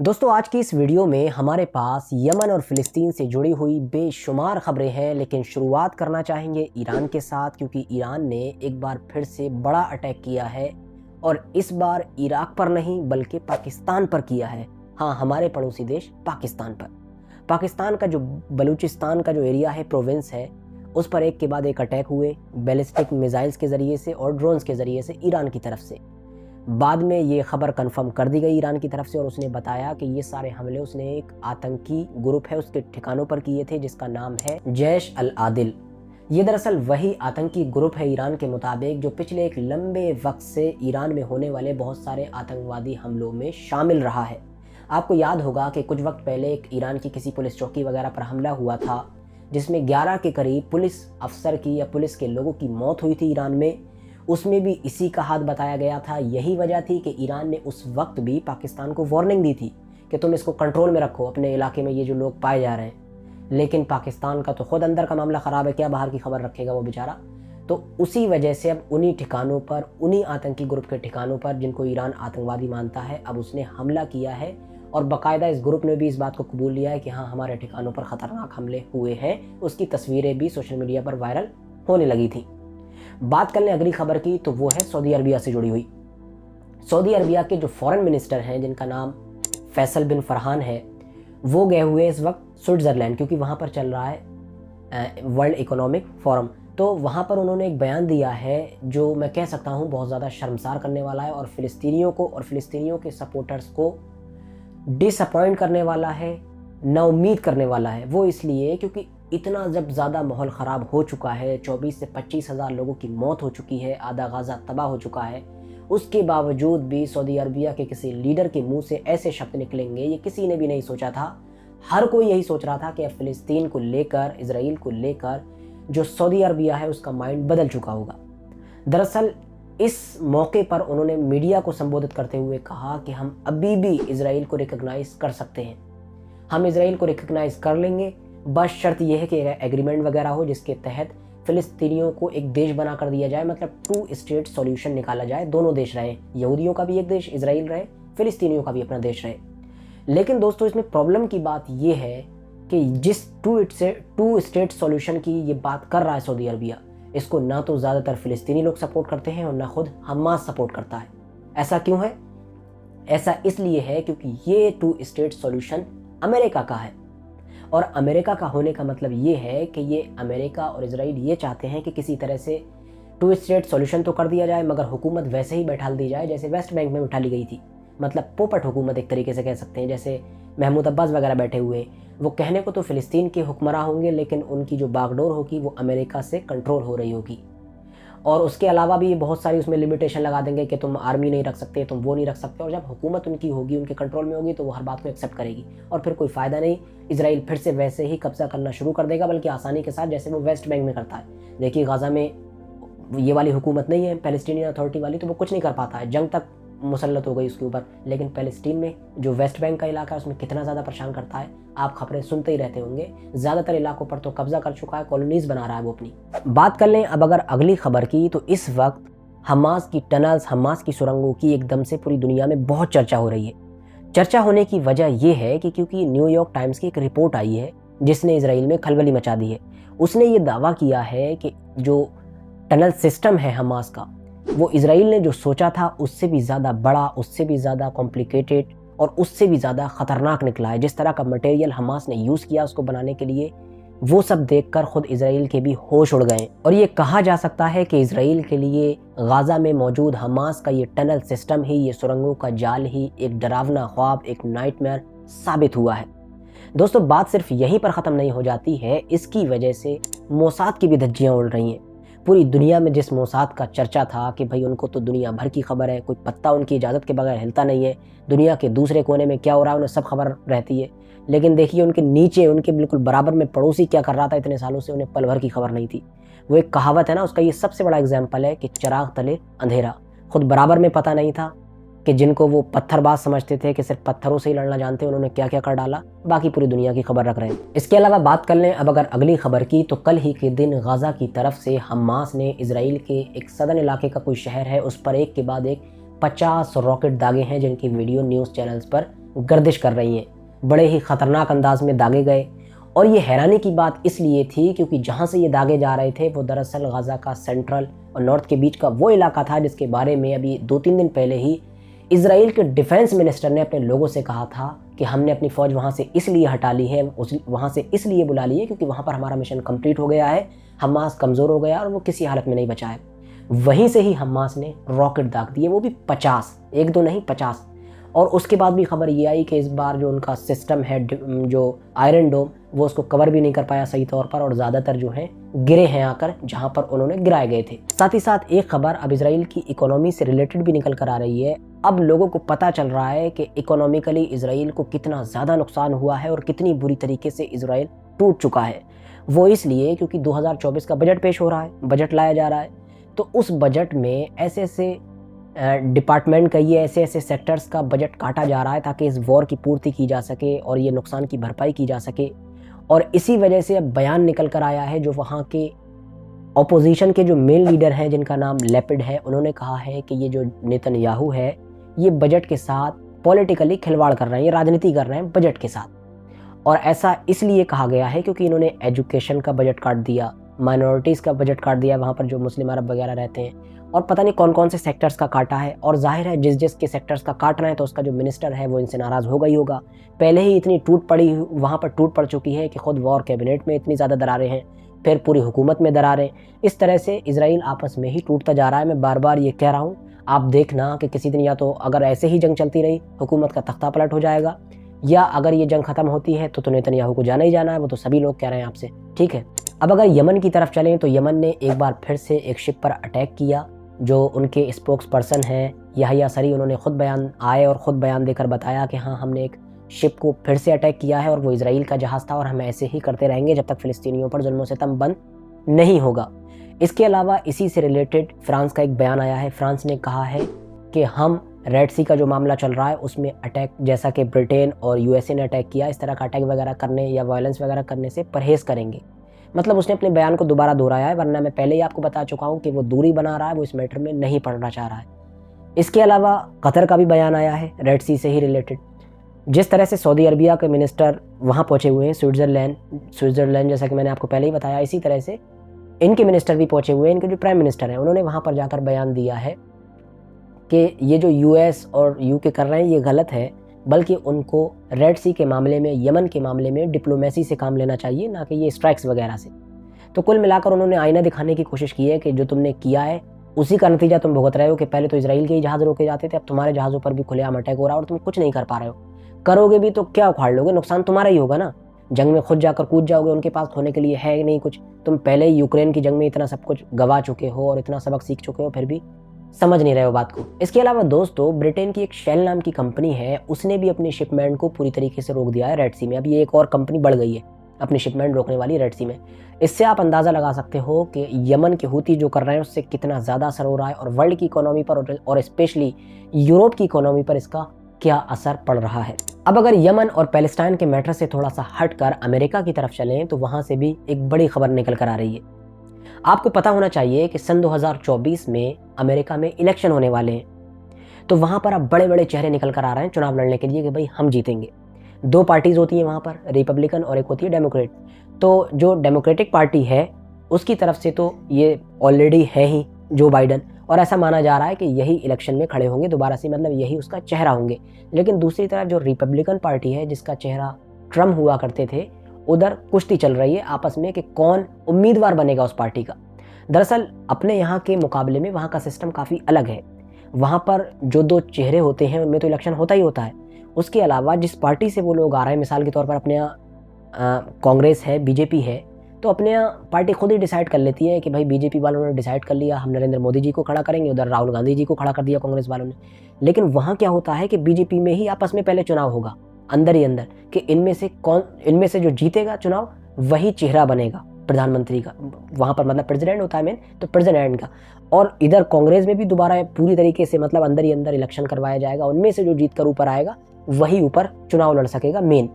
दोस्तों आज की इस वीडियो में हमारे पास यमन और फ़िलिस्तीन से जुड़ी हुई बेशुमार खबरें हैं, लेकिन शुरुआत करना चाहेंगे ईरान के साथ, क्योंकि ईरान ने एक बार फिर से बड़ा अटैक किया है और इस बार इराक पर नहीं बल्कि पाकिस्तान पर किया है। हाँ, हमारे पड़ोसी देश पाकिस्तान पर। पाकिस्तान का जो बलूचिस्तान का जो एरिया है, प्रोविंस है, उस पर एक के बाद एक अटैक हुए बैलिस्टिक मिसाइल्स के ज़रिए से और ड्रोन्स के ज़रिए से ईरान की तरफ से। बाद में ये खबर कंफर्म कर दी गई ईरान की तरफ से और उसने बताया कि ये सारे हमले उसने एक आतंकी ग्रुप है उसके ठिकानों पर किए थे जिसका नाम है जैश अल आदिल। ये दरअसल वही आतंकी ग्रुप है ईरान के मुताबिक जो पिछले एक लंबे वक्त से ईरान में होने वाले बहुत सारे आतंकवादी हमलों में शामिल रहा है। आपको याद होगा कि कुछ वक्त पहले एक ईरान की किसी पुलिस चौकी वगैरह पर हमला हुआ था जिसमें 11 के करीब पुलिस अफसर की या पुलिस के लोगों की मौत हुई थी ईरान में। उसमें भी इसी का हाथ बताया गया था। यही वजह थी कि ईरान ने उस वक्त भी पाकिस्तान को वार्निंग दी थी कि तुम इसको कंट्रोल में रखो, अपने इलाके में ये जो लोग पाए जा रहे हैं। लेकिन पाकिस्तान का तो खुद अंदर का मामला ख़राब है, क्या बाहर की खबर रखेगा वो बेचारा। तो उसी वजह से अब उन्हीं ठिकानों पर, उन्हीं आतंकी ग्रुप के ठिकानों पर जिनको ईरान आतंकवादी मानता है, अब उसने हमला किया है और बाकायदा इस ग्रुप ने भी इस बात को कबूल लिया है कि हाँ, हमारे ठिकानों पर ख़तरनाक हमले हुए हैं। उसकी तस्वीरें भी सोशल मीडिया पर वायरल होने लगी थी। बात कर लें अगली खबर की, तो वो है सऊदी अरबिया से जुड़ी हुई। सऊदी अरबिया के जो फॉरेन मिनिस्टर हैं जिनका नाम फैसल बिन फरहान है, वो गए हुए इस वक्त स्विट्ज़रलैंड, क्योंकि वहाँ पर चल रहा है वर्ल्ड इकोनॉमिक फोरम। तो वहाँ पर उन्होंने एक बयान दिया है जो मैं कह सकता हूँ बहुत ज़्यादा शर्मसार करने वाला है और फ़िलिस्तीनियों को और फ़िलिस्तीनियों के सपोर्टर्स को डिसअपॉइंट करने वाला है, नाउम्मीद करने वाला है। वो इसलिए क्योंकि इतना जब ज़्यादा माहौल ख़राब हो चुका है, 24 से 25 हज़ार लोगों की मौत हो चुकी है, आधा गाज़ा तबाह हो चुका है, उसके बावजूद भी सऊदी अरबिया के किसी लीडर के मुंह से ऐसे शब्द निकलेंगे, ये किसी ने भी नहीं सोचा था। हर कोई यही सोच रहा था कि अब फ़िलिस्तीन को लेकर, इसराइल को लेकर जो सऊदी अरबिया है उसका माइंड बदल चुका होगा। दरअसल इस मौके पर उन्होंने मीडिया को संबोधित करते हुए कहा कि हम अभी भी इसराइल को रिकॉग्नाइज कर सकते हैं, हम इसराइल को रिकॉग्नाइज कर लेंगे, बस शर्त यह है कि एग्रीमेंट वगैरह हो जिसके तहत फ़िलिस्तीनियों को एक देश बना कर दिया जाए, मतलब 2 स्टेट सॉल्यूशन निकाला जाए, दोनों देश रहे, यहूदियों का भी एक देश इसराइल रहे, फ़िलिस्तीनियों का भी अपना देश रहे। लेकिन दोस्तों इसमें प्रॉब्लम की बात यह है कि जिस 2 स्टेट सॉल्यूशन की ये बात कर रहा है सऊदी अरबिया, इसको ना तो ज़्यादातर फ़िलिस्तीनी लोग सपोर्ट करते हैं और ना खुद हमास सपोर्ट करता है। ऐसा क्यों है? ऐसा इसलिए है क्योंकि ये 2 स्टेट सॉल्यूशन अमेरिका का है और अमेरिका का होने का मतलब ये है कि ये अमेरिका और इजराइल ये चाहते हैं कि किसी तरह से 2 स्टेट सॉल्यूशन तो कर दिया जाए, मगर हुकूमत वैसे ही बैठा दी जाए जैसे वेस्ट बैंक में बैठा ली गई थी। मतलब पोपट हुकूमत एक तरीके से कह सकते हैं, जैसे महमूद अब्बास वगैरह बैठे हुए। वो कहने को तो फ़िलिस्तीन के हुक्मरान होंगे, लेकिन उनकी जो बागडोर होगी वो अमेरिका से कंट्रोल हो रही होगी। और उसके अलावा भी बहुत सारी उसमें लिमिटेशन लगा देंगे कि तुम आर्मी नहीं रख सकते, तुम वो नहीं रख सकते। और जब हुकूमत उनकी होगी, उनके कंट्रोल में होगी, तो वो हर बात को एक्सेप्ट करेगी और फिर कोई फ़ायदा नहीं। इसराइल फिर से वैसे ही कब्जा करना शुरू कर देगा, बल्कि आसानी के साथ, जैसे वो वेस्ट बैंक में करता है। देखिए गाज़ा में ये वाली हुकूमत नहीं है, पैलेस्टीनियन अथॉरिटी वाली, तो वो कुछ नहीं कर पाता है, जंग तक मुसल्लत हो गई उसके ऊपर। लेकिन पैलेस्टीन में जो वेस्ट बैंक का इलाका है उसमें कितना ज़्यादा परेशान करता है, आप खबरें सुनते ही रहते होंगे। ज़्यादातर इलाकों पर तो कब्जा कर चुका है, कॉलोनीज़ बना रहा है वो अपनी। बात कर लें अब अगर अगली खबर की, तो इस वक्त हमास की टनल्स, हमास की सुरंगों की एकदम से पूरी दुनिया में बहुत चर्चा हो रही है। चर्चा होने की वजह यह है कि क्योंकि न्यूयॉर्क टाइम्स की एक रिपोर्ट आई है जिसने इसराइल में खलबली मचा दी है। उसने ये दावा किया है कि जो टनल सिस्टम है हमास का, वो इसराइल ने जो सोचा था उससे भी ज़्यादा बड़ा, उससे भी ज़्यादा कॉम्प्लिकेटेड और उससे भी ज़्यादा ख़तरनाक निकला है। जिस तरह का मटेरियल हमास ने यूज़ किया उसको बनाने के लिए, वो सब देखकर खुद इसराइल के भी होश उड़ गए। और ये कहा जा सकता है कि इसराइल के लिए गाज़ा में मौजूद हमास का ये टनल सिस्टम ही, ये सुरंगों का जाल ही एक डरावना ख्वाब, एक नाइटमेयर साबित हुआ है। दोस्तों बात सिर्फ यहीं पर ख़त्म नहीं हो जाती है, इसकी वजह से मोसाद की भी धज्जियाँ उड़ रही हैं। पूरी दुनिया में जिस मोसाद का चर्चा था कि भाई उनको तो दुनिया भर की खबर है, कोई पत्ता उनकी इजाज़त के बगैर हिलता नहीं है, दुनिया के दूसरे कोने में क्या हो रहा है उन्हें सब खबर रहती है। लेकिन देखिए उनके नीचे, उनके बिल्कुल बराबर में पड़ोसी क्या कर रहा था इतने सालों से, उन्हें पल भर की खबर नहीं थी। वो एक कहावत है ना, उसका ये सबसे बड़ा एग्जाम्पल है कि चिराग तले अंधेरा। खुद बराबर में पता नहीं था कि जिनको वो पत्थरबाज समझते थे कि सिर्फ पत्थरों से ही लड़ना जानते हैं, उन्होंने क्या क्या कर डाला, बाकी पूरी दुनिया की खबर रख रहे हैं। इसके अलावा बात कर लें अब अगर अगली खबर की, तो कल ही के दिन गाज़ा की तरफ से हमास ने इसराइल के एक सदर्न इलाके का कोई शहर है, उस पर एक के बाद एक 50 रॉकेट दागे हैं, जिनकी वीडियो न्यूज़ चैनल्स पर गर्दिश कर रही हैं, बड़े ही ख़तरनाक अंदाज में दागे गए। और ये हैरानी की बात इसलिए थी क्योंकि जहाँ से ये दागे जा रहे थे वो दरअसल गाज़ा का सेंट्रल और नॉर्थ के बीच का वो इलाका था जिसके बारे में अभी 2-3 दिन पहले ही इजराइल के डिफेंस मिनिस्टर ने अपने लोगों से कहा था कि हमने अपनी फ़ौज वहाँ से इसलिए हटा ली है, वहाँ से इसलिए बुला ली है क्योंकि वहाँ पर हमारा मिशन कंप्लीट हो गया है, हमास कमज़ोर हो गया और वो किसी हालत में नहीं बचा है। वहीं से ही हमास ने रॉकेट दाग दिए, वो भी 50, एक दो नहीं 50। और उसके बाद भी खबर ये आई कि इस बार जो उनका सिस्टम है जो आयरन डोम, वो उसको कवर भी नहीं कर पाया सही तौर पर और ज़्यादातर जो है गिरे हैं आकर जहां पर उन्होंने गिराए गए थे। साथ ही साथ एक खबर अब इजराइल की इकोनॉमी से रिलेटेड भी निकल कर आ रही है। अब लोगों को पता चल रहा है कि इकोनॉमिकली इजराइल को कितना ज़्यादा नुकसान हुआ है और कितनी बुरी तरीके से इजराइल टूट चुका है। वो इसलिए क्योंकि 2024 का बजट पेश हो रहा है, बजट लाया जा रहा है, तो उस बजट में ऐसे ऐसे डिपार्टमेंट का ये ऐसे ऐसे सेक्टर्स का बजट काटा जा रहा है ताकि इस वॉर की पूर्ति की जा सके और ये नुकसान की भरपाई की जा सके। और इसी वजह से अब बयान निकल कर आया है, जो वहाँ के ऑपोजिशन के जो मेन लीडर हैं जिनका नाम लेपिड है, उन्होंने कहा है कि ये जो नेतन्याहू है ये बजट के साथ पॉलिटिकली खिलवाड़ कर रहे हैं, ये राजनीति कर रहे हैं बजट के साथ। और ऐसा इसलिए कहा गया है क्योंकि इन्होंने एजुकेशन का बजट काट दिया, माइनॉरिटीज़ का बजट काट दिया, वहाँ पर जो मुस्लिम अरब वगैरह रहते हैं, और पता नहीं कौन कौन से सेक्टर्स का काटा है। और जाहिर है जिस जिस के सेक्टर्स का काट रहे हैं तो उसका जो मिनिस्टर है वो इनसे नाराज़ होगा ही होगा। पहले ही इतनी वहाँ पर टूट पड़ चुकी है कि खुद वॉर कैबिनेट में इतनी ज़्यादा दरारें हैं, फिर पूरी हुकूमत में दरारें। इस तरह से इजराइल आपस में ही टूटता जा रहा है। मैं बार बार ये कह रहा हूँ, आप देखना कि किसी दिन या तो अगर ऐसे ही जंग चलती रही हुकूमत का तख्ता पलट हो जाएगा, या अगर ये जंग ख़त्म होती है तो नेतन्याहू को जाना ही जाना है। वो तो सभी लोग कह रहे हैं आपसे, ठीक है। अब अगर यमन की तरफ चलें तो यमन ने एक बार फिर से एक शिप पर अटैक किया। जो उनके स्पोक्स पर्सन हैं याहिया सरी, उन्होंने खुद बयान देकर बताया कि हाँ, हमने एक शिप को फिर से अटैक किया है और वो इजराइल का जहाज़ था और हम ऐसे ही करते रहेंगे जब तक फ़िलिस्तीनियों पर जुल्म सितम बंद नहीं होगा। इसके अलावा इसी से रिलेटेड फ्रांस का एक बयान आया है। फ्रांस ने कहा है कि हम रेड सी का जो मामला चल रहा है उसमें अटैक, जैसा कि ब्रिटेन और यूएसए ने अटैक किया, इस तरह का अटैक वगैरह करने या वायलेंस वगैरह करने से परहेज़ करेंगे। मतलब उसने अपने बयान को दोबारा दोहराया है, वरना मैं पहले ही आपको बता चुका हूँ कि वो दूरी बना रहा है, वो इस मैटर में नहीं पड़ना चाह रहा है। इसके अलावा कतर का भी बयान आया है रेड सी से ही रिलेटेड। जिस तरह से सऊदी अरबिया के मिनिस्टर वहाँ पहुँचे हुए हैं, स्विट्ज़रलैंड जैसा कि मैंने आपको पहले ही बताया, इसी तरह से इनके मिनिस्टर भी पहुँचे हुए हैं। इनके जो प्राइम मिनिस्टर हैं उन्होंने वहाँ पर जाकर बयान दिया है कि ये जो यूएस और यूके कर रहे हैं ये गलत है, बल्कि उनको रेड सी के मामले में, यमन के मामले में डिप्लोमेसी से काम लेना चाहिए, ना कि ये स्ट्राइक्स वगैरह से। तो कुल मिलाकर उन्होंने आईना दिखाने की कोशिश की है कि जो तुमने किया है उसी का नतीजा तुम भुगत रहे हो कि पहले तो इजराइल के ही जहाज़ रोके जाते थे, अब तुम्हारे जहाज़ों पर भी खुलेआम अटैक हो रहा है और तुम कुछ नहीं कर पा रहे हो। करोगे भी तो क्या उखाड़ लोगे, नुकसान तुम्हारा ही होगा ना। जंग में खुद जाकर कूद जाओगे, उनके पास खोने के लिए है नहीं कुछ। तुम पहले ही यूक्रेन की जंग में इतना सब कुछ गवा चुके हो और इतना सबक सीख चुके हो, फिर भी समझ नहीं रहे हो बात को। इसके अलावा दोस्तों, ब्रिटेन की एक शेल नाम की कंपनी है, उसने भी अपनी शिपमेंट को पूरी तरीके से रोक दिया है रेड सी में। अभी एक और कंपनी बढ़ गई है अपनी शिपमेंट रोकने वाली रेड सी में। इससे आप अंदाज़ा लगा सकते हो कि यमन के हूती जो कर रहे हैं उससे कितना ज़्यादा असर हो रहा है और वर्ल्ड की इकोनॉमी पर और स्पेशली यूरोप की इकोनॉमी पर इसका क्या असर पड़ रहा है। अब अगर यमन और पैलेस्टाइन के मैटर से थोड़ा सा हटकर अमेरिका की तरफ चलें तो वहाँ से भी एक बड़ी खबर निकल कर आ रही है। आपको पता होना चाहिए कि सन 2024 में अमेरिका में इलेक्शन होने वाले हैं, तो वहाँ पर अब बड़े बड़े चेहरे निकल कर आ रहे हैं चुनाव लड़ने के लिए कि भाई हम जीतेंगे। दो पार्टीज़ होती हैं वहाँ पर, रिपब्लिकन और एक होती है डेमोक्रेट। तो जो डेमोक्रेटिक पार्टी है उसकी तरफ से तो ये ऑलरेडी है ही जो बाइडन, और ऐसा माना जा रहा है कि यही इलेक्शन में खड़े होंगे दोबारा से, मतलब यही उसका चेहरा होंगे। लेकिन दूसरी तरफ जो रिपब्लिकन पार्टी है जिसका चेहरा ट्रम्प हुआ करते थे, उधर कुश्ती चल रही है आपस में कि कौन उम्मीदवार बनेगा उस पार्टी का। दरअसल अपने यहाँ के मुकाबले में वहाँ का सिस्टम काफ़ी अलग है। वहाँ पर जो दो चेहरे होते हैं उनमें तो इलेक्शन होता ही होता है। उसके अलावा जिस पार्टी से वो लोग आ रहे हैं, मिसाल के तौर पर अपने यहाँ कांग्रेस है, बीजेपी है, तो अपने यहाँ पार्टी खुद ही डिसाइड कर लेती है कि भाई बीजेपी वालों ने डिसाइड कर लिया हम नरेंद्र मोदी जी को खड़ा करेंगे, उधर राहुल गांधी जी को खड़ा कर दिया कांग्रेस वालों ने। लेकिन वहाँ क्या होता है कि बीजेपी में ही आपस में पहले चुनाव होगा अंदर ही अंदर कि इनमें से जो जीतेगा चुनाव वही चेहरा बनेगा प्रधानमंत्री का, वहाँ पर मतलब प्रेसिडेंट होता है मेन, तो प्रेसिडेंट का। और इधर कांग्रेस में भी दोबारा पूरी तरीके से मतलब अंदर ही अंदर इलेक्शन करवाया जाएगा, उनमें से जो जीत कर ऊपर आएगा वही ऊपर चुनाव लड़ सकेगा मेन।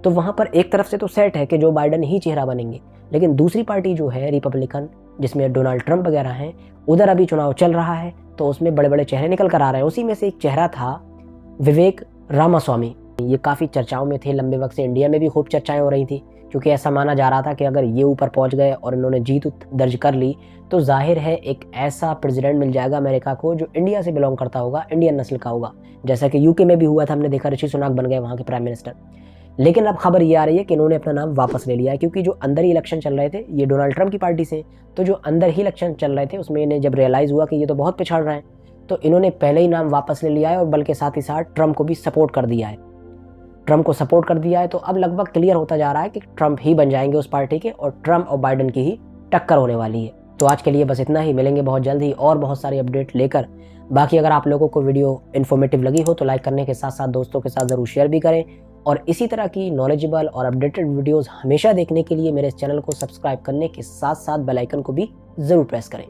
तो वहाँ पर एक तरफ से तो सेट है कि जो बाइडन ही चेहरा बनेंगे, लेकिन दूसरी पार्टी जो है रिपब्लिकन, जिसमें डोनाल्ड ट्रंप वगैरह हैं, उधर अभी चुनाव चल रहा है, तो उसमें बड़े बड़े चेहरे निकल कर आ रहे हैं। उसी में से एक चेहरा था विवेक रामास्वामी। ये काफ़ी चर्चाओं में थे लंबे वक्त से, इंडिया में भी खूब चर्चाएं हो रही थी, क्योंकि ऐसा माना जा रहा था कि अगर ये ऊपर पहुंच गए और इन्होंने जीत दर्ज कर ली तो जाहिर है एक ऐसा प्रेसिडेंट मिल जाएगा अमेरिका को जो इंडिया से बिलोंग करता होगा, इंडियन नस्ल का होगा, जैसा कि यूके में भी हुआ था, हमने देखा ऋषि सुनाक बन गए वहाँ के प्राइम मिनिस्टर। लेकिन अब खबर ये आ रही है कि इन्होंने अपना नाम वापस ले लिया है, क्योंकि जो अंदर ही इलेक्शन चल रहे थे, ये डोनाल्ड ट्रंप की पार्टी से, तो जो अंदर ही इलेक्शन चल रहे थे उसमें इन्हें जब रियलाइज़ हुआ कि ये तो बहुत पिछड़ रहे हैं, तो इन्होंने पहले ही नाम वापस ले लिया है और बल्कि साथ ही साथ ट्रंप को भी सपोर्ट कर दिया है। ट्रंप को सपोर्ट कर दिया है तो अब लगभग क्लियर होता जा रहा है कि ट्रंप ही बन जाएंगे उस पार्टी के, और ट्रंप और बाइडन की ही टक्कर होने वाली है। तो आज के लिए बस इतना ही, मिलेंगे बहुत जल्द ही और बहुत सारी अपडेट लेकर। बाकी अगर आप लोगों को वीडियो इन्फॉर्मेटिव लगी हो तो लाइक करने के साथ साथ दोस्तों के साथ ज़रूर शेयर भी करें, और इसी तरह की नॉलेजेबल और अपडेटेड वीडियोस हमेशा देखने के लिए मेरे चैनल को सब्सक्राइब करने के साथ साथ बेल आइकन को भी ज़रूर प्रेस करें।